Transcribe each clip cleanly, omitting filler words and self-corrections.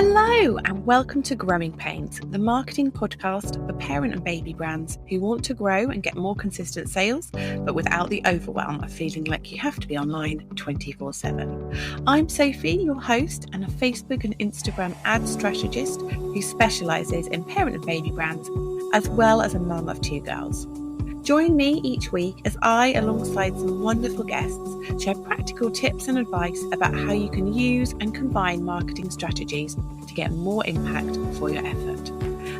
Hello and welcome to Growing Pains, the marketing podcast for parent and baby brands who want to grow and get more consistent sales, but without the overwhelm of feeling like you have to be online 24/7. I'm Sophie, your host and a Facebook and Instagram ad strategist who specialises in parent and baby brands, as well as a mum of two girls. Join me each week as I, alongside some wonderful guests, share practical tips and advice about how you can use and combine marketing strategies to get more impact for your effort.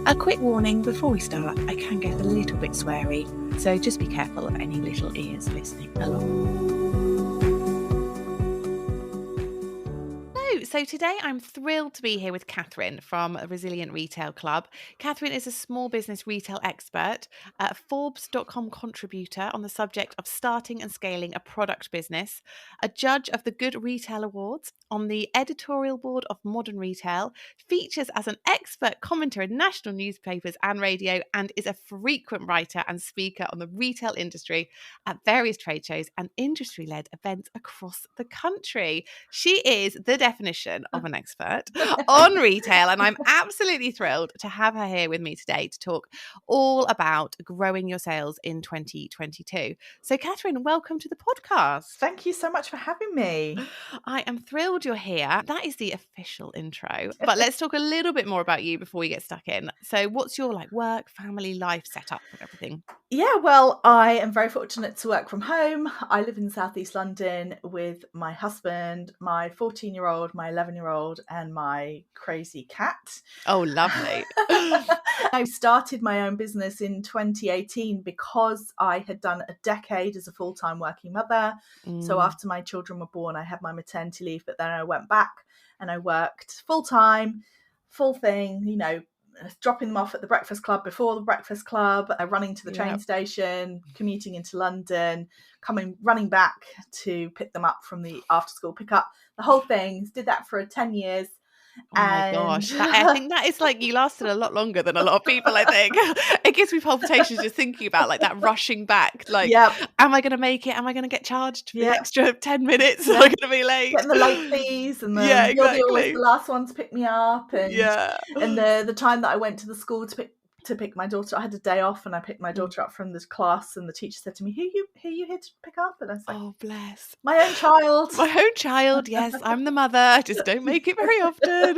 A quick warning before we start, I can get a little bit sweary, so just be careful of any little ears listening along. So today I'm thrilled to be here with Catherine from Resilient Retail Club. Catherine is a small business retail expert, a Forbes.com contributor on the subject of starting and scaling a product business, a judge of the Good Retail Awards, on the editorial board of Modern Retail, features as an expert commentator in national newspapers and radio, and is a frequent writer and speaker on the retail industry at various trade shows and industry-led events across the country. She is the definition of an expert on retail, and I'm absolutely thrilled to have her here with me today to talk all about growing your sales in 2022. So Catherine, welcome to the podcast. Thank you so much for having me. I am thrilled you're here. That is the official intro, but let's talk a little bit more about you before we get stuck in. So what's your work, family, life setup and everything? Yeah, well, I am very fortunate to work from home. I live in South East London with my husband, my 14-year-old, my 11-year-old, and my crazy cat. Oh, lovely. I started my own business in 2018 because I had done a decade as a full-time working mother. So after my children were born, I had my maternity leave, but then I went back and I worked full-time, full thing, dropping them off at the breakfast club before the breakfast club, running to the train station, commuting into London, running back to pick them up from the after school pickup, the whole thing. Did that for 10 years. Oh my gosh. I think that is you lasted a lot longer than a lot of people, I think. It gives me palpitations just thinking about that rushing back. Am I going to make it? Am I going to get charged for the extra 10 minutes? Am I going to be late? Getting the late fees and then you're always the last one to pick me up. And the time that I went to the school to pick my daughter, I had a day off and I picked my daughter up from this class and the teacher said to me, who you here to pick up? And I was like, oh, bless. My own child. My own child, yes, I'm the mother. I just don't make it very often.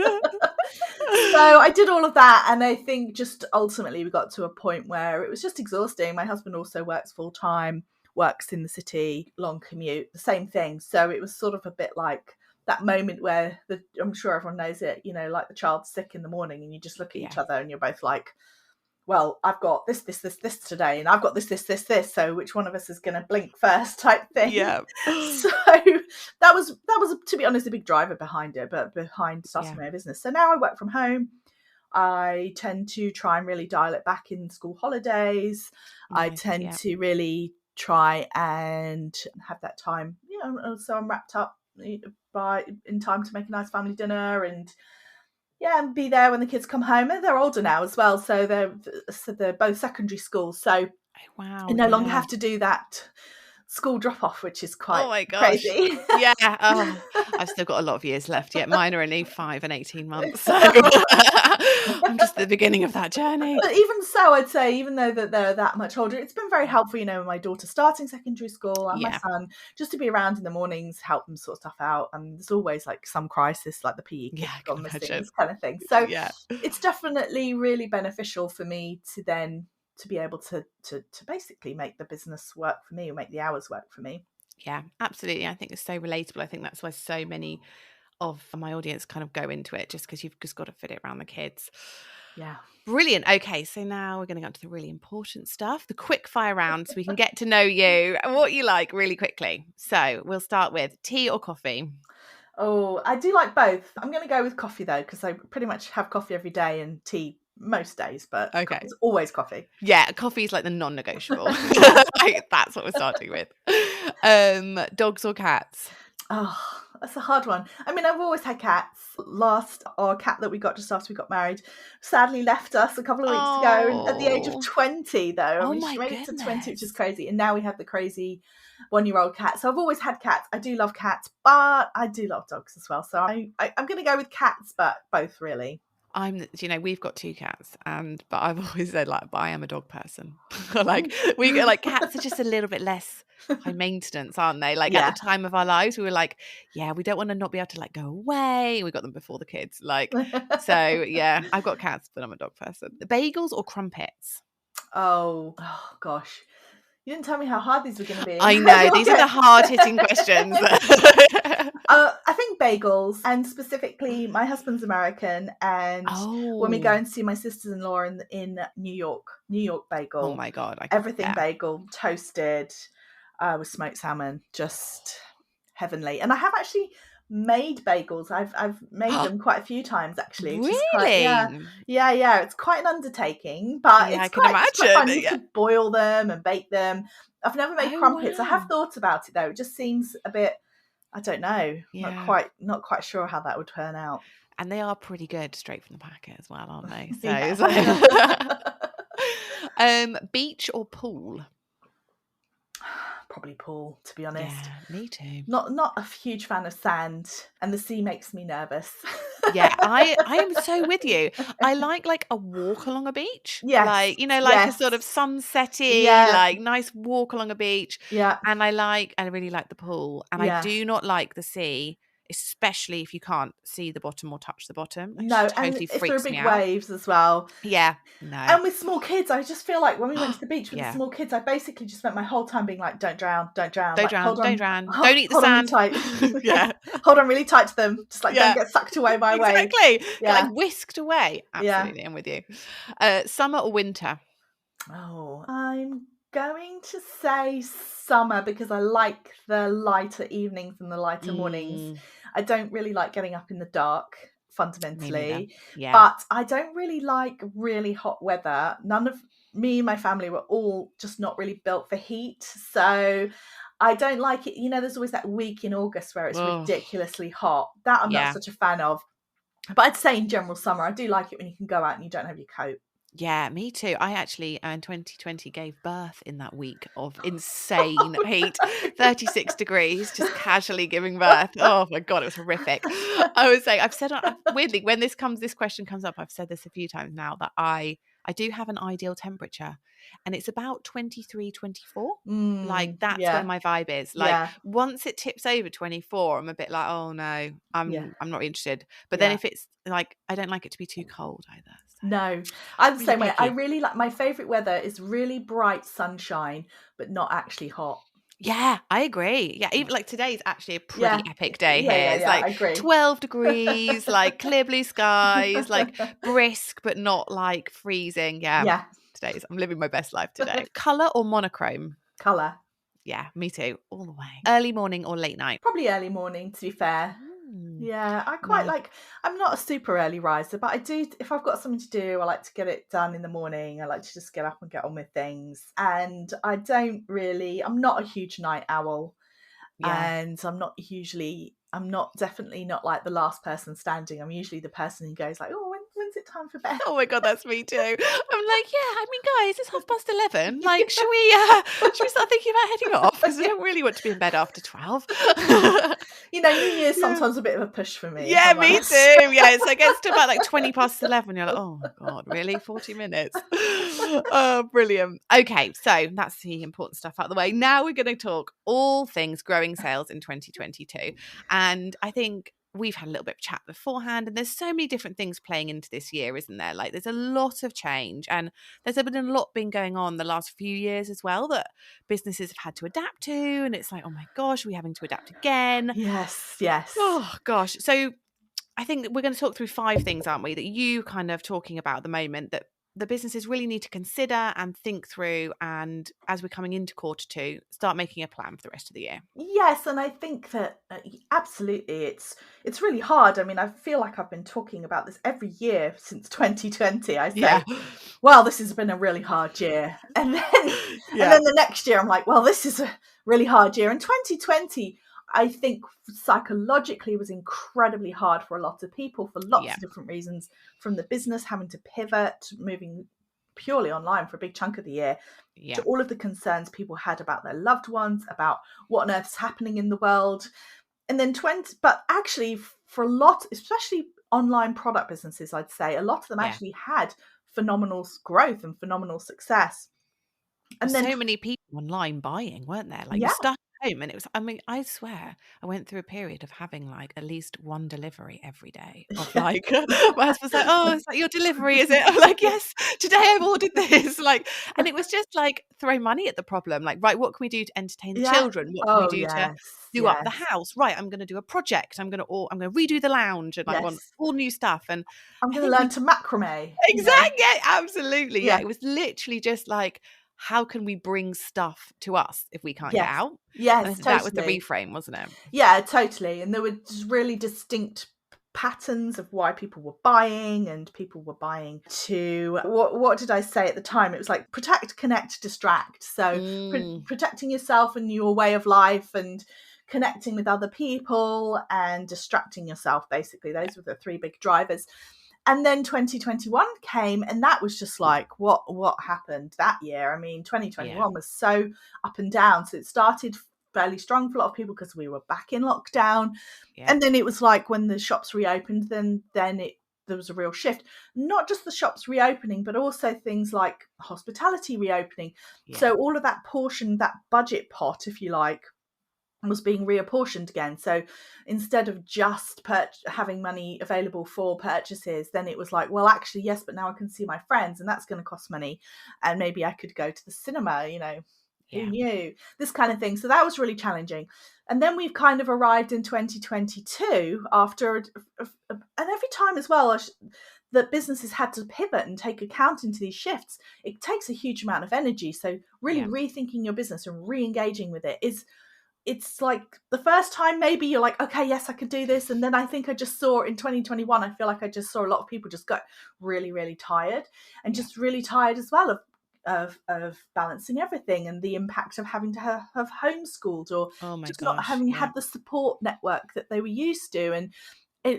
So I did all of that, and I think just ultimately we got to a point where it was just exhausting. My husband also works full-time, works in the city, long commute, the same thing. So it was sort of a bit like that moment where I'm sure everyone knows it, like the child's sick in the morning and you just look at each other and you're both like, well, I've got this today, and I've got this. So which one of us is going to blink first, type thing. Yeah. So that was to be honest a big driver behind it, but behind starting my business. So now I work from home. I tend to try and really dial it back in school holidays. I tend to really try and have that time. So I'm wrapped up in time to make a nice family dinner and be there when the kids come home. And they're older now as well, so they're both secondary schools. So I no longer have to do that school drop off, which is quite crazy. Yeah. I've still got a lot of years left yet. Mine are only 5 and 18 months. So I'm just at the beginning of that journey. But even so, I'd say, even though that they're that much older, it's been very helpful, my daughter starting secondary school and my son, just to be around in the mornings, help them sort stuff out. And there's always some crisis, like the PE kid gone missing, this kind of thing. So it's definitely really beneficial for me to be able to basically make the business work for me or make the hours work for me. Yeah, absolutely. I think it's so relatable. I think that's why so many of my audience kind of go into it, just because you've just got to fit it around the kids. Yeah. Brilliant. Okay, so now we're going to go on to the really important stuff, the quick fire round, so we can get to know you and what you like really quickly. So we'll start with tea or coffee. Oh, I do like both. I'm going to go with coffee though, because I pretty much have coffee every day and tea most days, but it's always coffee. Yeah, coffee is the non-negotiable. That's what we're starting with. Dogs or cats? Oh, that's a hard one. I mean, I've always had cats. Our cat that we got just after we got married sadly left us a couple of weeks ago, and at the age of Oh, 20, though. I oh mean, my she made it to 20, which is goodness. crazy. And now we have the crazy 1-year-old cat. So I've always had cats. I do love cats, but I do love dogs as well. So I'm going to go with cats, but both really. We've got 2 cats, but I've always said but I am a dog person. Like cats are just a little bit less high maintenance, aren't they? Like at the time of our lives, we were like, yeah, we don't want to not be able to go away. We got them before the kids. So yeah, I've got cats, but I'm a dog person. Bagels or crumpets? Oh gosh. You didn't tell me how hard these were going to be. I know, these are the hard-hitting questions. I think bagels, and specifically my husband's American, and when we go and see my sisters-in-law in New York bagel. Oh my God. Everything bagel, toasted with smoked salmon, just heavenly. And I have actually made bagels. I've made them quite a few times actually. Really? Yeah. It's quite an undertaking, but I it's can quite fun. imagine. You have to boil them and bake them. I've never made crumpets. Wow. I have thought about it though. It just seems a bit, I don't know, not quite sure how that would turn out. And they are pretty good straight from the packet as well, aren't they? So beach or pool? Probably pool, to be honest. Yeah, me too. Not a huge fan of sand, and the sea makes me nervous. Yeah, I am so with you. I like a walk along a beach. Yes. A sort of sunsetty, nice walk along a beach. Yeah. And I really like the pool. And I do not like the sea, especially if you can't see the bottom or touch the bottom. No, totally and if there are big out. waves as well. Yeah, no. And with small kids, I just feel like when we went to the beach with the small kids, I basically just spent my whole time being like, don't drown. Don't drown. Don't drown. Don't eat the sand. Really tight. Hold on really tight to them. Just don't get sucked away by waves. Exactly. Get whisked away. Absolutely, I'm with you. Summer or winter? Oh, I'm going to say summer because I like the lighter evenings and the lighter mornings. I don't really like getting up in the dark fundamentally, but I don't really like really hot weather. None of me and my family were all just not really built for heat, so I don't like it. There's always that week in August where it's ridiculously hot. That I'm not such a fan of, but I'd say in general summer. I do like it when you can go out and you don't have your coat. Yeah, me too. I actually in 2020 gave birth in that week of insane heat, 36 degrees, just casually giving birth. Oh my God, it was horrific. I was saying, I've said weirdly when this question comes up, I've said this a few times now that I do have an ideal temperature, and it's about 23, 24. That's where my vibe is. Once it tips over 24, I'm a bit like, oh no, I'm not interested. But then if it's I don't like it to be too cold either. So. No, I'm the same way. I really like, my favorite weather is really bright sunshine, but not actually hot. Yeah, I agree. Yeah, even today's actually a pretty epic day here. It's I agree. 12 degrees, clear blue skies, brisk, but not freezing. Yeah. I'm living my best life today. Colour or monochrome? Colour. Yeah, me too. All the way. Early morning or late night? Probably early morning, to be fair. Yeah, I quite I'm not a super early riser, but I do, if I've got something to do, I like to get it done in the morning. I like to just get up and get on with things. And I'm not a huge night owl. And I'm definitely not like the last person standing. I'm usually the person who goes when's it time for bed? Oh my God, that's me too. I'm guys, it's 11:30. Should we start thinking about heading off? Because I don't really want to be in bed after 12. New Year's sometimes a bit of a push for me. Yeah, me too. Yeah, so it gets to about 20 past 11. You're like, oh my God, really? 40 minutes? Oh, brilliant. Okay, so that's the important stuff out of the way. Now we're going to talk all things growing sales in 2022. And I think we've had a little bit of chat beforehand, and there's so many different things playing into this year, isn't there? There's a lot of change, and there's been a lot going on the last few years as well that businesses have had to adapt to, and it's oh my gosh, are we having to adapt again? Yes. Oh gosh. So I think we're going to talk through 5 things, aren't we, that you kind of talking about at the moment that the businesses really need to consider and think through, and as we're coming into Q2, start making a plan for the rest of the year. Yes, and I think that absolutely it's really hard. I mean, I feel like I've been talking about this every year since 2020. I say, well, this has been a really hard year. And then the next year I'm like, well, this is a really hard year. And 2020, I think psychologically was incredibly hard for a lot of people for lots Yeah. of different reasons, from the business having to pivot, moving purely online for a big chunk of the year, to Yeah. all of the concerns people had about their loved ones, about what on earth's happening in the world. And then but actually for a lot, especially online product businesses, I'd say a lot of them Yeah. actually had phenomenal growth and phenomenal success. And then So many people online buying, weren't there? Like, you're yeah, stuck at home, and it was, I mean, I swear I went through a period of having, like, at least one delivery every day of, yeah, like my husband's like, "Oh, is that your delivery, is it?" I'm like, "Yes, today I've ordered this." Like, and it was just, like, throw money at the problem. Like, "Right, what can we do to entertain the yeah. children? What can we Oh do to yes, do up the yes, house? Right, I'm gonna do a project. I'm gonna redo the lounge, and I want yes. all new stuff." And I'm I going to think learn we to macrame, you know. exactly, yeah, absolutely, yeah. Yeah, It was literally just like, how can we bring stuff to us if we can't get yes, out? And I yes, think that was the totally. reframe, wasn't it? Yeah, totally. And there were just really distinct patterns of why people were buying, and people were buying to what did I say at the time? It was like protect, connect, distract. So Mm, protecting yourself and your way of life, and connecting with other people, and distracting yourself, basically. yeah, Those were the three big drivers. And then 2021 came, and that was just like what happened that year. I mean, yeah, 2021 was so up and down. So it started fairly strong for a lot of people because we were back in lockdown, yeah, and then it was like when the shops reopened, then it there was a real shift. Not just the shops reopening, but also things like hospitality reopening. yeah, So all of that portion, that budget pot, if you like, was being reapportioned again. So instead of just having money available for purchases, then it was like, well, actually, yes, but now I can see my friends, and that's going to cost money. And maybe I could go to the cinema, who yeah, knew? This kind of thing. So that was really challenging. And then we've kind of arrived in 2022 after, and every time as well, that businesses had to pivot and take account into these shifts, it takes a huge amount of energy. So really yeah, rethinking your business and re-engaging with it it's like the first time maybe you're like, okay, yes, I can do this. And then I think I just saw in 2021, I feel like I just saw a lot of people just got really, really tired, and yeah. just really tired as well of balancing everything, and the impact of having to have homeschooled, or Oh my just not gosh, having yeah. had the support network that they were used to. And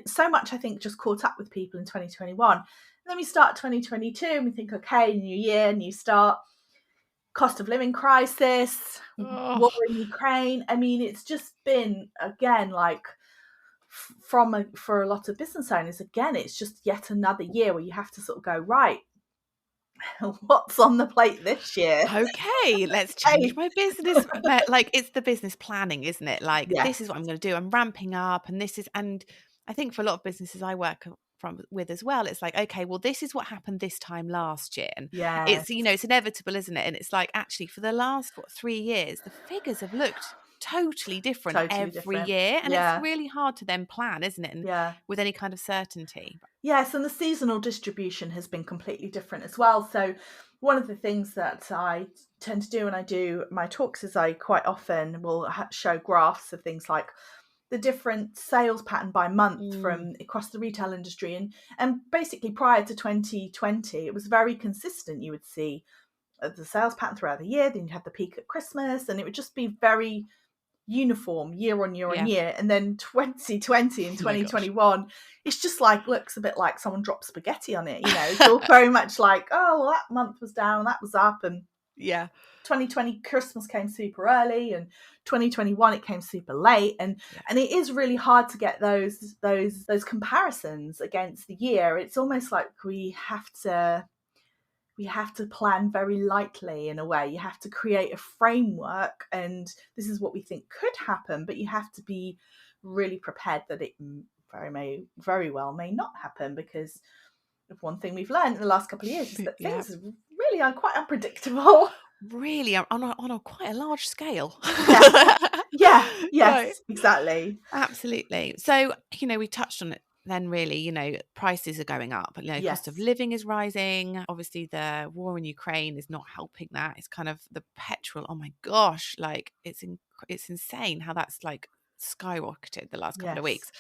so much, I think, just caught up with people in 2021. And then we start 2022 and we think, okay, new year, new start, cost of living crisis, Oh, war in Ukraine. I mean, it's just been, again, like for a lot of business owners, again, it's just yet another year where you have to sort of go, right, what's on the plate this year? okay, let's change Hey, my business. Like, it's the business planning, isn't it? Like, yes, this is what I'm going to do. I'm ramping up, and and I think for a lot of businesses I work with as well, it's like, okay, well, this is what happened this time last year, and yes, it's inevitable, isn't it? And it's like, actually, for the last 3 years, the figures have looked totally different totally every different. year, and it's Yeah, really hard to then plan, isn't it? And yeah. with any kind of certainty. Yes, and the seasonal distribution has been completely different as well. So, one of the things that I tend to do when I do my talks is I quite often will show graphs of things like the different sales pattern by month Mm, from across the retail industry, and basically prior to 2020 it was very consistent. You would see the sales pattern throughout the year, then you'd have the peak at Christmas, and it would just be very uniform year on year on yeah. year. And then 2020 and Oh my gosh. 2021, it's just like looks a bit like someone dropped spaghetti on it. It's all very much like, oh, well, that month was down, that was up. And Yeah. 2020 Christmas came super early, and 2021 it came super late. and Yeah. and it is really hard to get those comparisons against the year. It's almost like we have to plan very lightly in a way. You have to create a framework, and this is what we think could happen, but you have to be really prepared that it very well may not happen, because of one thing we've learned in the last couple of years is that Yeah. things really are quite unpredictable. Really, on a quite a large scale. Yeah, yeah, Right. yes, exactly. Absolutely. So, we touched on it then really, prices are going up, cost of Yes, living is rising. Obviously, the war in Ukraine is not helping that. It's kind of the petrol. Oh my gosh, like it's insane how that's like skyrocketed the last couple of yes. weeks.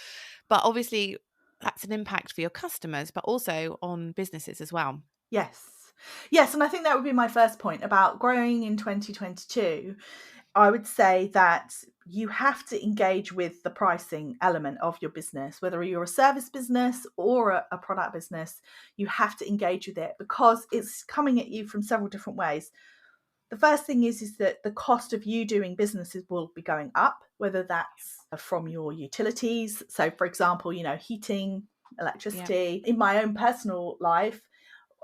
But obviously, that's an impact for your customers, but also on businesses as well. Yes. Yes, and I think that would be my first point about growing in 2022. I would say that you have to engage with the pricing element of your business, whether you're a service business or a product business. You have to engage with it because it's coming at you from several different ways. The first thing is that the cost of you doing businesses will be going up, whether that's from your utilities. So, for example, heating, Yeah. electricity. In my own personal life,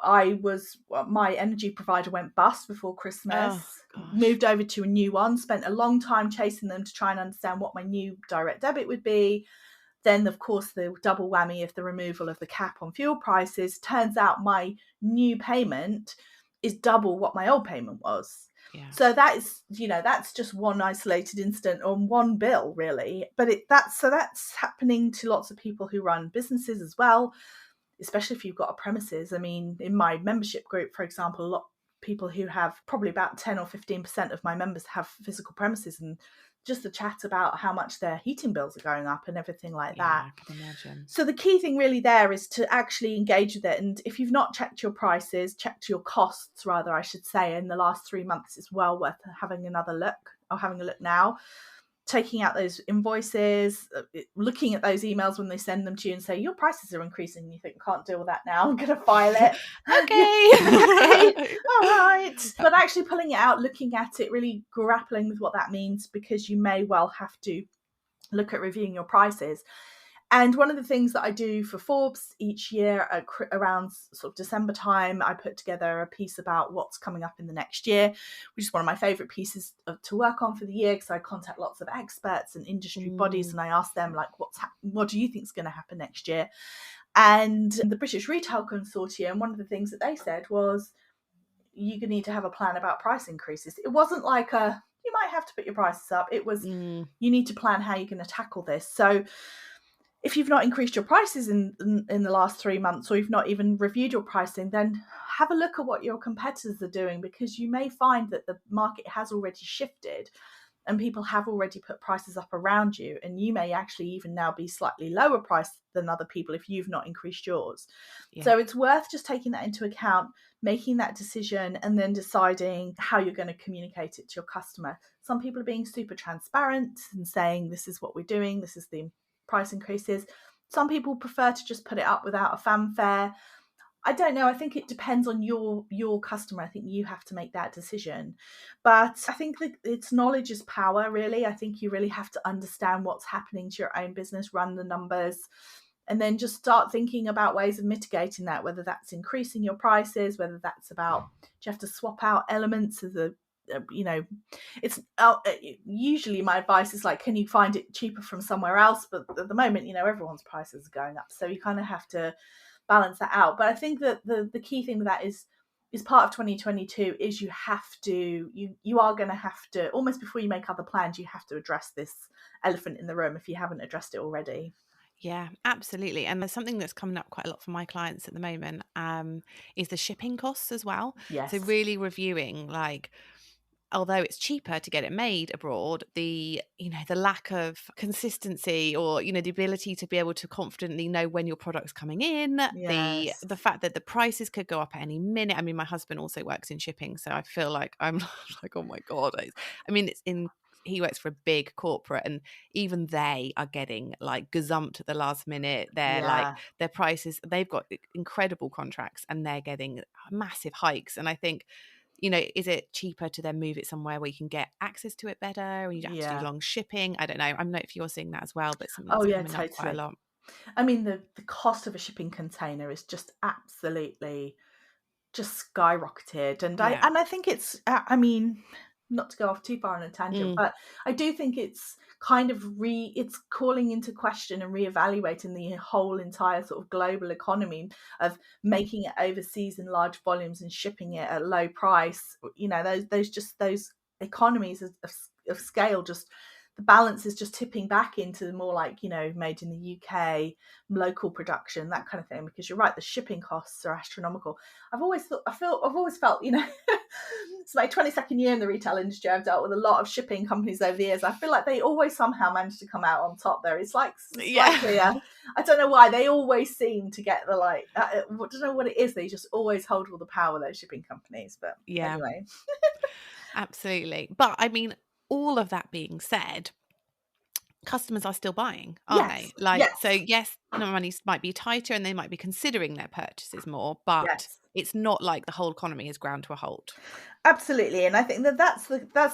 my energy provider went bust before Christmas, Oh gosh. moved over to a new one, spent a long time chasing them to try and understand what my new direct debit would be. Then, of course, the double whammy of the removal of the cap on fuel prices. Turns out my new payment is double what my old payment was. Yeah. So that's just one isolated incident on one bill, really. But that's happening to lots of people who run businesses as well, especially if you've got a premises. I mean, in my membership group, for example, a lot of people who have probably about 10 or 15% of my members have physical premises, and just the chat about how much their heating bills are going up and everything like that. Yeah, I can imagine. So the key thing really there is to actually engage with it. And if you've not checked your prices, checked your costs rather, I should say, in the last 3 months, it's well worth having another look, or having a look now, taking out those invoices, looking at those emails when they send them to you and say, your prices are increasing. And you think, can't deal with that now, I'm going to file it. Okay, all right. But actually pulling it out, looking at it, really grappling with what that means, because you may well have to look at reviewing your prices. And one of the things that I do for Forbes each year around sort of December time, I put together a piece about what's coming up in the next year, which is one of my favorite pieces to work on for the year, because I contact lots of experts and industry bodies and I ask them, like, what do you think is going to happen next year? And the British Retail Consortium, one of the things that they said was, you need to have a plan about price increases. It wasn't like you might have to put your prices up. It was, you need to plan how you're going to tackle this. So if you've not increased your prices in the last 3 months, or you've not even reviewed your pricing, then have a look at what your competitors are doing, because you may find that the market has already shifted and people have already put prices up around you, and you may actually even now be slightly lower priced than other people if you've not increased yours. Yeah. So it's worth just taking that into account, making that decision, and then deciding how you're going to communicate it to your customer. Some people are being super transparent and saying, this is what we're doing, this is the price increases. Some people prefer to just put it up without a fanfare. I don't know. I think it depends on your customer. I think you have to make that decision. But I think that it's knowledge is power, really. I think you really have to understand what's happening to your own business, run the numbers, and then just start thinking about ways of mitigating that, whether that's increasing your prices, whether that's about, do you have to swap out elements of the, it's usually my advice is like, can you find it cheaper from somewhere else? But at the moment, everyone's prices are going up, so you kind of have to balance that out. But I think that the key thing with that is part of 2022 is you are going to have to, almost before you make other plans, you have to address this elephant in the room if you haven't addressed it already. Yeah, absolutely. And there's something that's coming up quite a lot for my clients at the moment, is the shipping costs as well. Yes. So really reviewing, like, although it's cheaper to get it made abroad, the lack of consistency, or the ability to be able to confidently know when your product's coming in, the fact that the prices could go up at any minute. I mean, my husband also works in shipping, so I feel like I'm like, oh my god. He works for a big corporate, and even they are getting like gazumped at the last minute. They're like, their prices, they've got incredible contracts and they're getting massive hikes. And I think, is it cheaper to then move it somewhere where you can get access to it better, and you don't have to do long shipping? I don't know. I don't know if you're seeing that as well, but something that's coming up quite a lot. I mean, the cost of a shipping container is just absolutely just skyrocketed. And I think it's, not to go off too far on a tangent, but I do think it's kind of it's calling into question and reevaluating the whole entire sort of global economy of making it overseas in large volumes and shipping it at low price. Those economies of scale, just the balance is just tipping back into more like, made in the UK, local production, that kind of thing. Because you're right, the shipping costs are astronomical. I've always felt, it's my 22nd year in the retail industry. I've dealt with a lot of shipping companies over the years. I feel like they always somehow manage to come out on top there. It's like slightly, I don't know why, they always seem to get the I don't know what it is. They just always hold all the power, those shipping companies. But anyway. Absolutely. But I mean, all of that being said, customers are still buying, aren't they? Yes, Like, so yes, yes, the money might be tighter and they might be considering their purchases more, but yes. it's not like the whole economy has ground to a halt. Absolutely, and I think that that's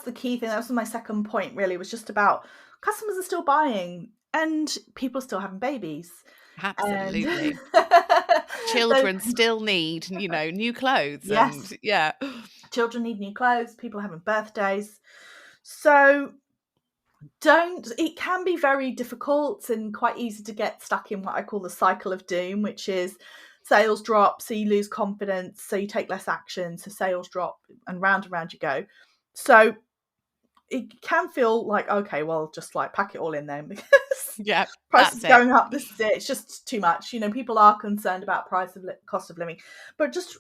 the key thing. That was my second point. Really, was just about customers are still buying, and people are still having babies, and Absolutely. so Children still need, new clothes and yes, yeah. children need new clothes. People are having birthdays, so don't. It can be very difficult and quite easy to get stuck in what I call the cycle of doom, which is sales drop, so you lose confidence, so you take less action, so sales drop, and round you go. So it can feel like, okay, well, just like pack it all in then because Yeah, prices that's it. going up. This is it. It's just too much. People are concerned about cost of living, but just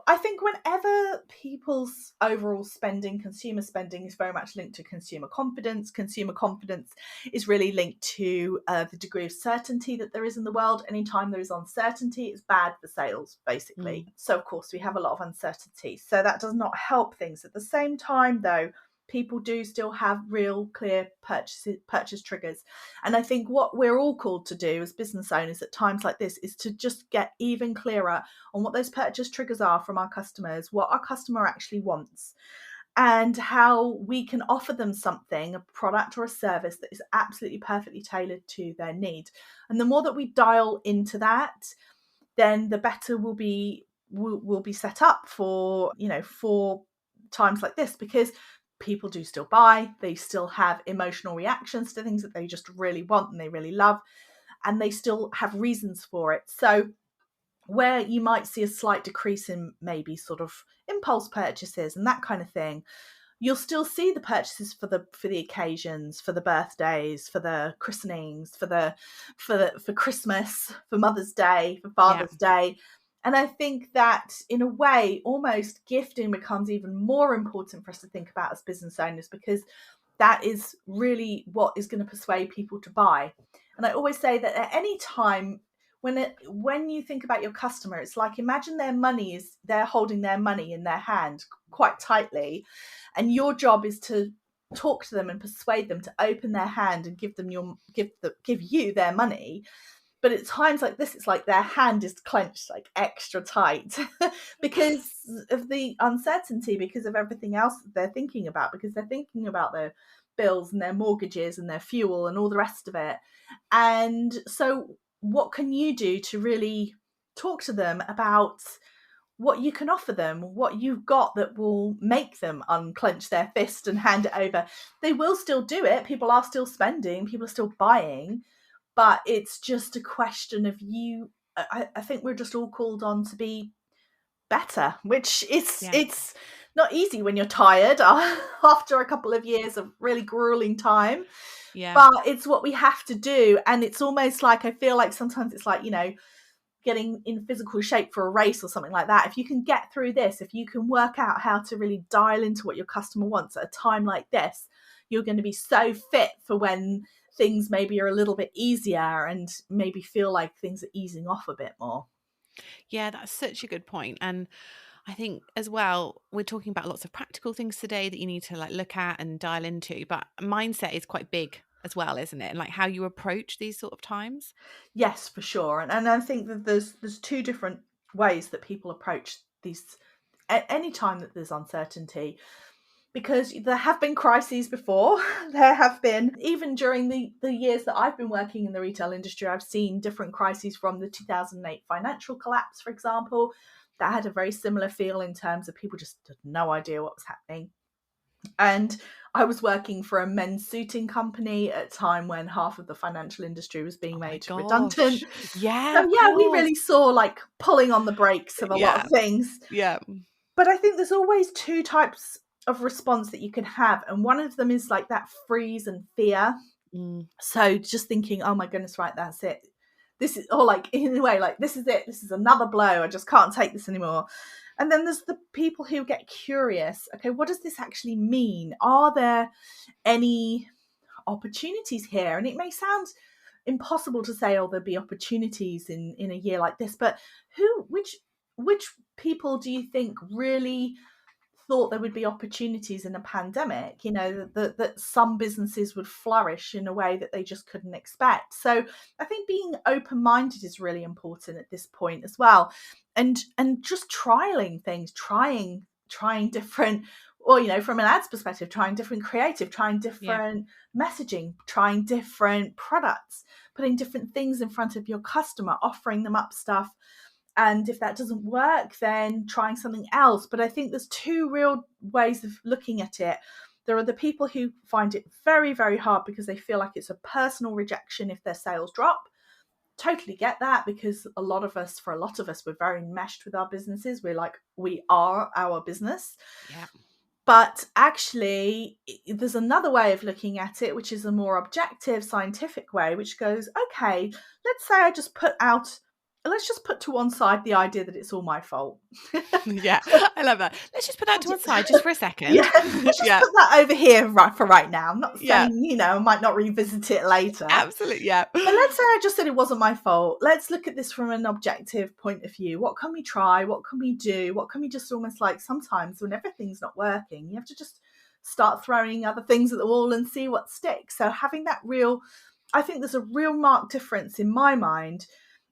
I think whenever people's overall spending, consumer spending, is very much linked to consumer confidence. Consumer confidence is really linked to the degree of certainty that there is in the world. Anytime there is uncertainty, it's bad for sales, basically. Mm. So, of course, we have a lot of uncertainty. So that does not help things. At the same time, though, people do still have real clear purchase triggers, and I think what we're all called to do as business owners at times like this is to just get even clearer on what those purchase triggers are from our customers, what our customer actually wants, and how we can offer them something, a product or a service that is absolutely perfectly tailored to their need. And the more that we dial into that, then the better we'll be set up for for times like this, because people do still buy, they still have emotional reactions to things that they just really want and they really love, and they still have reasons for it. So where you might see a slight decrease in maybe sort of impulse purchases and that kind of thing, you'll still see the purchases for the occasions, for the birthdays, for the christenings, for Christmas, for Mother's Day, for Yeah. Father's Day. And I think that in a way, almost gifting becomes even more important for us to think about as business owners, because that is really what is going to persuade people to buy. And I always say that at any time when you think about your customer, it's like, imagine they're holding their money in their hand quite tightly, and your job is to talk to them and persuade them to open their hand and give you their money. But at times like this, it's like their hand is clenched like extra tight because of the uncertainty, because of everything else that they're thinking about, because they're thinking about their bills and their mortgages and their fuel and all the rest of it. And so what can you do to really talk to them about what you can offer them, what you've got that will make them unclench their fist and hand it over? They will still do it. People are still spending, people are still buying, but it's just a question of you. I think we're just all called on to be better, which is Yeah. it's not easy when you're tired after a couple of years of really grueling time, Yeah. but it's what we have to do. And it's almost like, I feel like sometimes it's like, getting in physical shape for a race or something like that. If you can get through this, if you can work out how to really dial into what your customer wants at a time like this, you're going to be so fit for when things maybe are a little bit easier and maybe feel like things are easing off a bit more. Yeah, that's such a good point. And I think as well, we're talking about lots of practical things today that you need to like look at and dial into, but mindset is quite big as well, isn't it? And like how you approach these sort of times. Yes, for sure. And I think that there's two different ways that people approach these at any time that there's uncertainty, because there have been crises before. There have been, even during the years that I've been working in the retail industry, I've seen different crises, from the 2008 financial collapse, for example, that had a very similar feel in terms of people just had no idea what was happening. And I was working for a men's suiting company at a time when half of the financial industry was being Oh my made redundant. gosh. Yeah, So of yeah, we course. really saw like pulling on the brakes of a lot Yeah. of things. Yeah. But I think there's always two types of response that you can have. And one of them is like that freeze and fear. Mm, So just thinking, oh my goodness, right, that's it. This is, or like in a way, like, this is it. This is another blow. I just can't take this anymore. And then there's the people who get curious. Okay, what does this actually mean? Are there any opportunities here? And it may sound impossible to say, oh, there'll be opportunities in a year like this, but which people do you think really thought there would be opportunities in a pandemic, that some businesses would flourish in a way that they just couldn't expect. So I think being open-minded is really important at this point as well. And just trialing things, trying different, or from an ads perspective, trying different creative, trying Yeah. different messaging, trying different products, putting different things in front of your customer, offering them up stuff. And if that doesn't work, then trying something else. But I think there's two real ways of looking at it. There are the people who find it very, very hard because they feel like it's a personal rejection if their sales drop. Totally get that, because for a lot of us, we're very meshed with our businesses. We're like, we are our business. Yeah. But actually, there's another way of looking at it, which is a more objective, scientific way, which goes, okay, let's say let's just put to one side the idea that it's all my fault. Yeah, I love that. Let's just put that to one side just for a second. Yeah, let's just Yeah. put that over here for right now. I'm not Yeah. saying, I might not revisit it later. Absolutely. Yeah. But let's say I just said it wasn't my fault. Let's look at this from an objective point of view. What can we try? What can we do? What can we just almost like, sometimes when everything's not working, you have to just start throwing other things at the wall and see what sticks. So having I think there's a real marked difference in my mind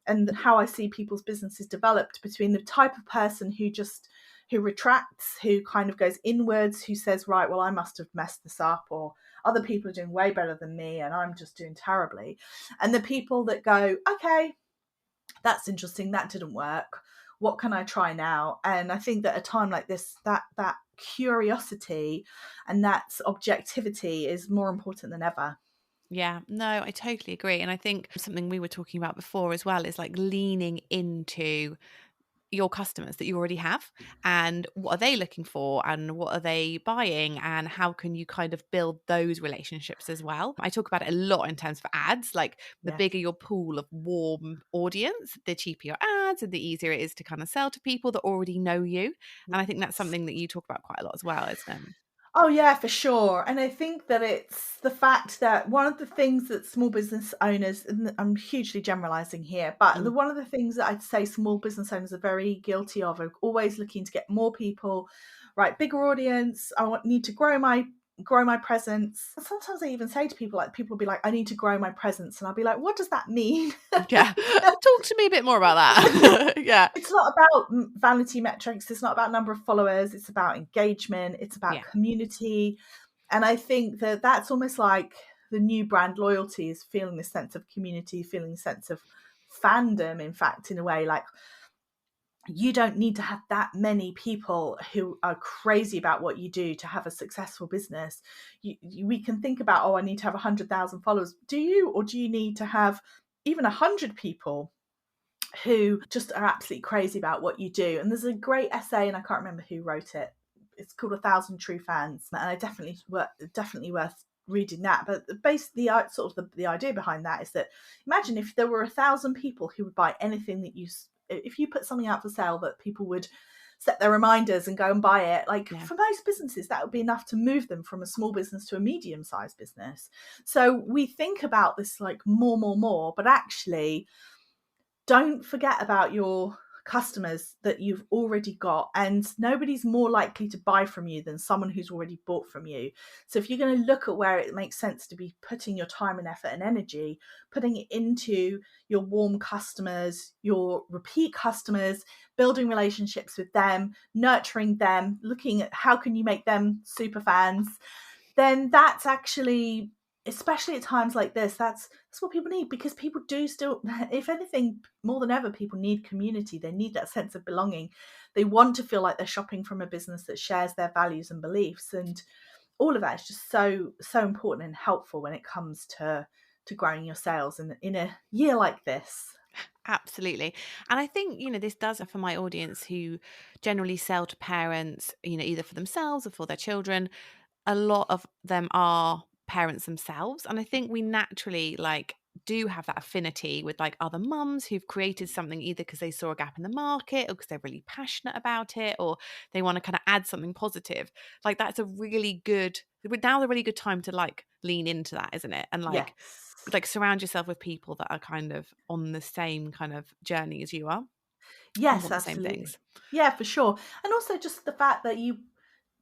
and how I see people's businesses developed between the type of person who retracts, who kind of goes inwards, who says, right, well, I must have messed this up, or other people are doing way better than me and I'm just doing terribly. And the people that go, okay, that's interesting, that didn't work, what can I try now? And I think that at a time like this, that curiosity and that objectivity is more important than ever. Yeah, no, I totally agree. And I think something we were talking about before as well is like leaning into your customers that you already have, and what are they looking for, and what are they buying, and how can you kind of build those relationships as well. I talk about it a lot in terms of ads. Like, the Yeah. bigger your pool of warm audience, the cheaper your ads and the easier it is to kind of sell to people that already know you. And I think that's something that you talk about quite a lot as well, isn't it? Oh, yeah, for sure. And I think that it's the fact that one of the things that small business owners, and I'm hugely generalizing here, but Mm. one of the things that I'd say small business owners are very guilty of are always looking to get more people, right? Bigger audience. Need to grow my presence. Sometimes I even say to people, like, people will be like, I need to grow my presence. And I'll be like, what does that mean? Yeah. Talk to me a bit more about that. Yeah. It's not about vanity metrics. It's not about number of followers. It's about engagement. It's about Yeah. community. And I think that that's almost like the new brand loyalty, is feeling this sense of community, feeling a sense of fandom, in fact, in a way. Like, you don't need to have that many people who are crazy about what you do to have a successful business. We can think about, I need to have 100,000 followers. Do you? Or do you need to have even 100 people who just are absolutely crazy about what you do? And there's a great essay, and I can't remember who wrote it. It's called 1,000 True Fans, and I definitely worth reading that. But basically, the idea behind that is that, imagine if there were 1,000 people who would buy anything that if you put something out for sale, that people would set their reminders and go and buy it. Like, Yeah. for most businesses, that would be enough to move them from a small business to a medium-sized business. So we think about this like more, but actually, don't forget about your customers that you've already got, and nobody's more likely to buy from you than someone who's already bought from you. So if you're going to look at where it makes sense to be putting your time and effort and energy, putting it into your warm customers, your repeat customers, building relationships with them, nurturing them, looking at how can you make them super fans, then that's actually, especially at times like this, that's what people need. Because people do still, if anything, more than ever, people need community. They need that sense of belonging. They want to feel like they're shopping from a business that shares their values and beliefs, and all of that is just so important and helpful when it comes to growing your sales in a year like this. Absolutely. And I think, this does for my audience who generally sell to parents, either for themselves or for their children. A lot of them are parents themselves. And I think we naturally do have that affinity with other mums who've created something, either because they saw a gap in the market, or because they're really passionate about it, or they want to kind of add something positive. That's a really good, now's a really good time to lean into that, isn't it? And Yes. surround yourself with people that are kind of on the same kind of journey as you are, and Yes, want the same absolutely. things. Yeah, for sure. And also just the fact that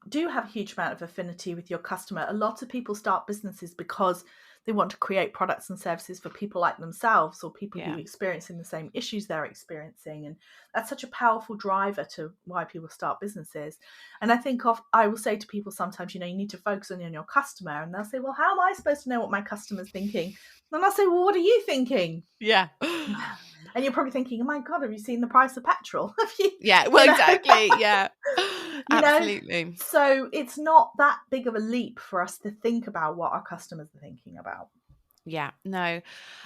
do have a huge amount of affinity with your customer. A lot of people start businesses because they want to create products and services for people like themselves, or people who Yeah. are experiencing the same issues they're experiencing. And that's such a powerful driver to why people start businesses. And I think I will say to people sometimes, you need to focus on your customer. And they'll say, well, how am I supposed to know what my customer's thinking? And I'll say, well, what are you thinking? Yeah. And you're probably thinking, oh my God, have you seen the price of petrol? Have you, Yeah, you well, know, exactly. Yeah. you know, Absolutely. so it's not that big of a leap for us to think about what our customers are thinking about. Yeah, no.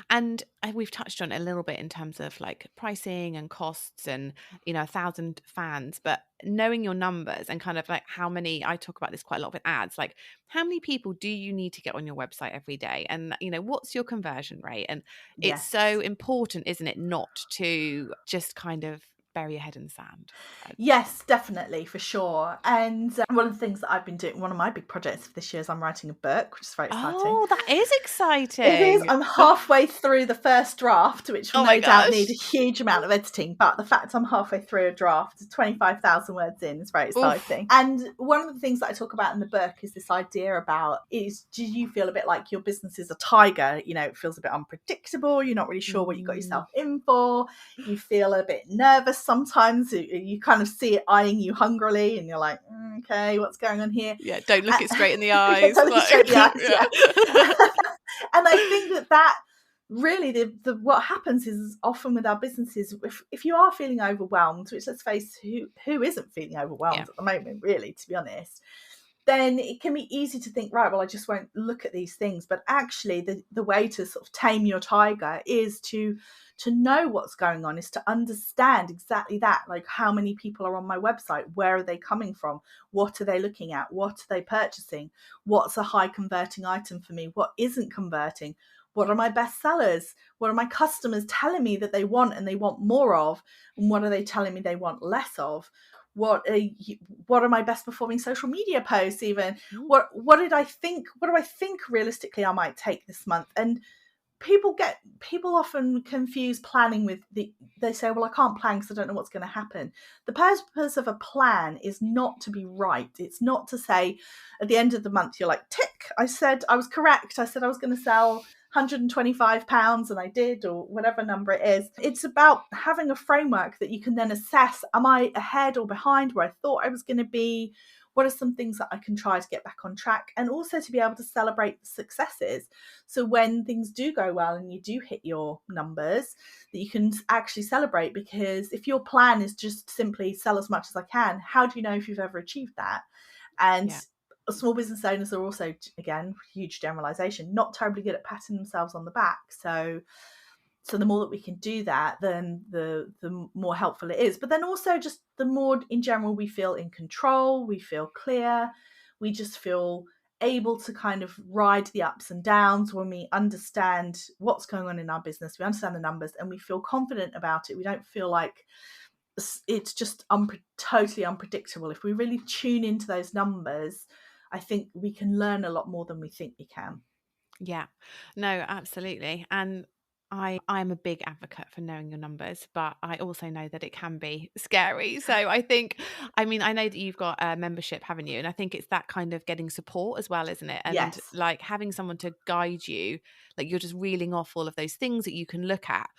And we've touched on it a little bit in terms of like pricing and costs and, 1,000 fans, but knowing your numbers and kind of like how many, I talk about this quite a lot with ads, like how many people do you need to get on your website every day? And, what's your conversion rate? And it's so Yes. important, isn't it, not to just kind of bury your head in the sand. Yes, definitely, for sure. And one of the things that I've been doing, one of my big projects for this year is I'm writing a book, which is very exciting. Oh, that is It is. exciting. I'm halfway through the first draft, which will Oh my no doubt need a gosh. huge amount of editing. But the fact I'm halfway through a draft, 25,000 words in, is very Oof. exciting. And one of the things that I talk about in the book is this idea about do you feel a bit like your business is a tiger? It feels a bit unpredictable. You're not really sure what you got Mm, yourself in for. You feel a bit nervous sometimes. You kind of see it eyeing you hungrily, and you're like, okay, what's going on here? yeah, don't look it straight in the Yeah, eyes. don't look straight in the eyes. Yeah. Yeah. And I think that really the what happens is often with our businesses, if you are feeling overwhelmed, which, let's face, who isn't feeling Yeah. overwhelmed at the moment, really, to be honest, then it can be easy to think, right, well, I just won't look at these things. But actually the way to sort of tame your tiger is to know what's going on, is to understand exactly that, like how many people are on my website, where are they coming from, what are they looking at, what are they purchasing, what's a high converting item for me, what isn't converting, what are my best sellers, what are my customers telling me that they want and they want more of, and what are they telling me they want less of, what are my best performing social media posts, even Mm, what do I think realistically I might take this month. And people often confuse planning with they say, well, I can't plan because I don't know what's going to happen. The purpose of a plan is not to be right. It's not to say at the end of the month you're like, tick, I said I was correct, I said I was going to sell £125 and I did, or whatever number it is. It's about having a framework that you can then assess, am I ahead or behind where I thought I was going to be? What are some things that I can try to get back on track? And also to be able to celebrate the successes. So when things do go well and you do hit your numbers, that you can actually celebrate. Because if your plan is just simply sell as much as I can, how do you know if you've ever achieved that? And yeah. small business owners are also, again, huge generalization, not terribly good at patting themselves on the back. So the more that we can do that, then the more helpful it is. But then also just the more in general we feel in control, we feel clear, we just feel able to kind of ride the ups and downs when we understand what's going on in our business, we understand the numbers, and we feel confident about it. We don't feel like it's just totally unpredictable. If we really tune into those numbers, I think we can learn a lot more than we think we can. Yeah. No, absolutely. And I'm a big advocate for knowing your numbers, but I also know that it can be scary. So I mean, I know that you've got a membership, haven't you? And I think it's that kind of getting support as well, isn't it? And Yes. like having someone to guide you, like you're just reeling off all of those things that you can look at.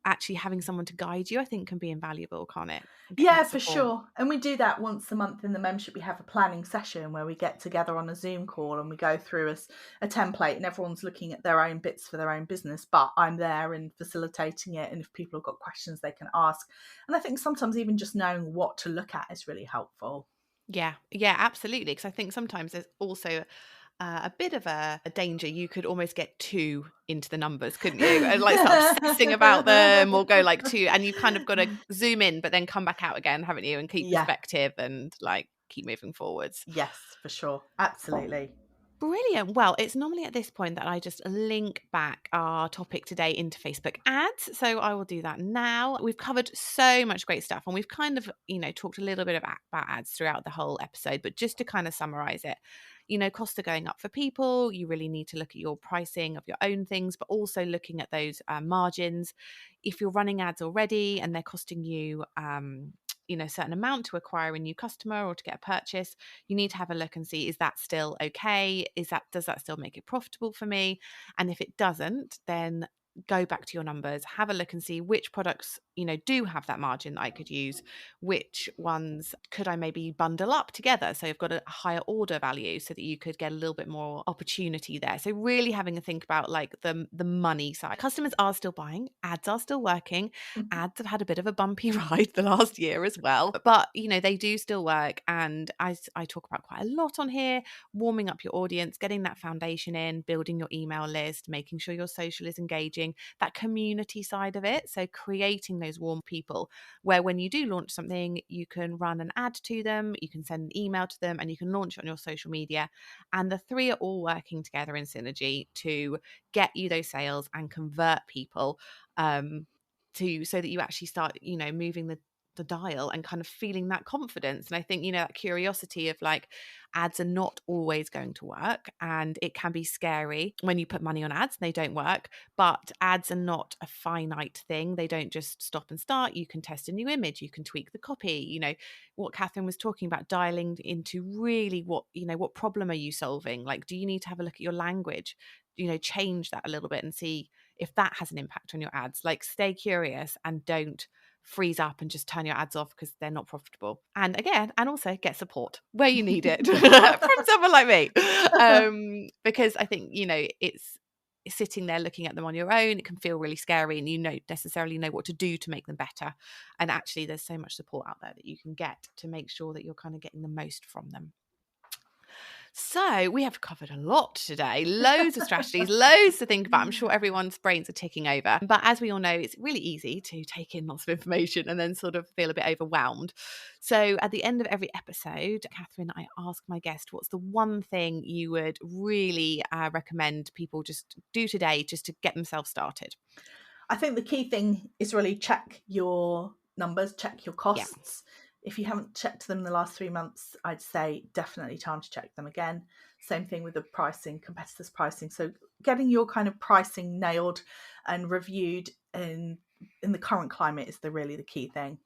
Actually having someone to guide you, I think can be invaluable, can't it? Getting Yeah, that for support. sure. And we do that once a month in the membership. We have a planning session where we get together on a Zoom call and we go through a template, and everyone's looking at their own bits for their own business, but I'm there and facilitating it. And if people have got questions, they can ask. And I think sometimes even just knowing what to look at is really helpful. Yeah, yeah, absolutely. Because I think sometimes there's also a bit of a danger. You could almost get too into the numbers, couldn't you? And like start obsessing about them or go like too, and you've kind of got to zoom in, but then come back out again, haven't you? And keep Yeah. perspective and like keep moving forwards. Yes, for sure. Absolutely. Brilliant. Well, it's normally at this point that I just link back our topic today into Facebook ads. So I will do that now. We've covered so much great stuff and we've kind of, talked a little bit about ads throughout the whole episode. But just to kind of summarize it, costs are going up for people. You really need to look at your pricing of your own things, but also looking at those margins. If you're running ads already and they're costing you, a certain amount to acquire a new customer or to get a purchase, you need to have a look and see, is that still okay? Does that still make it profitable for me? And if it doesn't, then go back to your numbers, have a look and see which products, do have that margin that I could use, which ones could I maybe bundle up together so you've got a higher order value so that you could get a little bit more opportunity there. So really having a think about like the money side. Customers are still buying, ads are still working. Ads have had a bit of a bumpy ride the last year as well, but they do still work. And as I talk about quite a lot on here, warming up your audience, getting that foundation in, building your email list, making sure your social is engaging, that community side of it. So creating those warm people where when you do launch something, you can run an ad to them, you can send an email to them, and you can launch it on your social media. And the three are all working together in synergy to get you those sales and convert people so that you actually start, moving the dial and kind of feeling that confidence. And I think, that curiosity of like, ads are not always going to work, and it can be scary when you put money on ads and they don't work, but ads are not a finite thing. They don't just stop and start. You can test a new image, you can tweak the copy, what Catherine was talking about, dialing into really what problem are you solving? Like, do you need to have a look at your language, change that a little bit and see if that has an impact on your ads. Like, stay curious and don't freeze up and just turn your ads off because they're not profitable. And also get support where you need it from someone like me. Because I think, it's sitting there looking at them on your own, it can feel really scary, and you don't necessarily know what to do to make them better. And actually there's so much support out there that you can get to make sure that you're kind of getting the most from them. So we have covered a lot today, loads of strategies, loads to think about. I'm sure everyone's brains are ticking over. But as we all know, it's really easy to take in lots of information and then sort of feel a bit overwhelmed. So at the end of every episode, Catherine, I ask my guest, what's the one thing you would really recommend people just do today just to get themselves started? I think the key thing is really check your numbers, check your costs. Yeah. If you haven't checked them in the last 3 months, I'd say definitely time to check them again. Same thing with the pricing, competitors' pricing. So getting your kind of pricing nailed and reviewed in the current climate is really the key thing.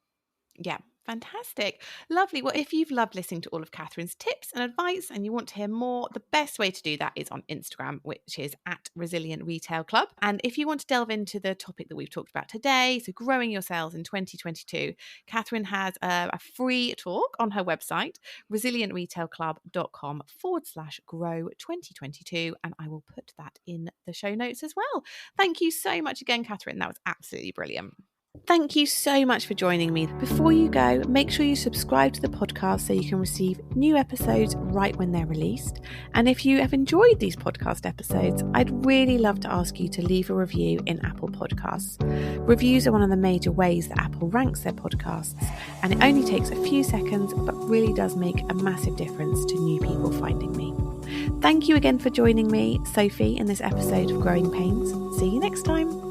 Yeah. Fantastic. Lovely. Well, if you've loved listening to all of Catherine's tips and advice and you want to hear more, the best way to do that is on Instagram, which is at Resilient Retail Club. And if you want to delve into the topic that we've talked about today, so growing your sales in 2022, Catherine has a free talk on her website, resilientretailclub.com/grow2022. And I will put that in the show notes as well. Thank you so much again, Catherine. That was absolutely brilliant. Thank you so much for joining me. Before you go, make sure you subscribe to the podcast so you can receive new episodes right when they're released. And if you have enjoyed these podcast episodes, I'd really love to ask you to leave a review in Apple Podcasts. Reviews are one of the major ways that Apple ranks their podcasts, and it only takes a few seconds, but really does make a massive difference to new people finding me. Thank you again for joining me, Sophie, in this episode of Growing Pains. See you next time.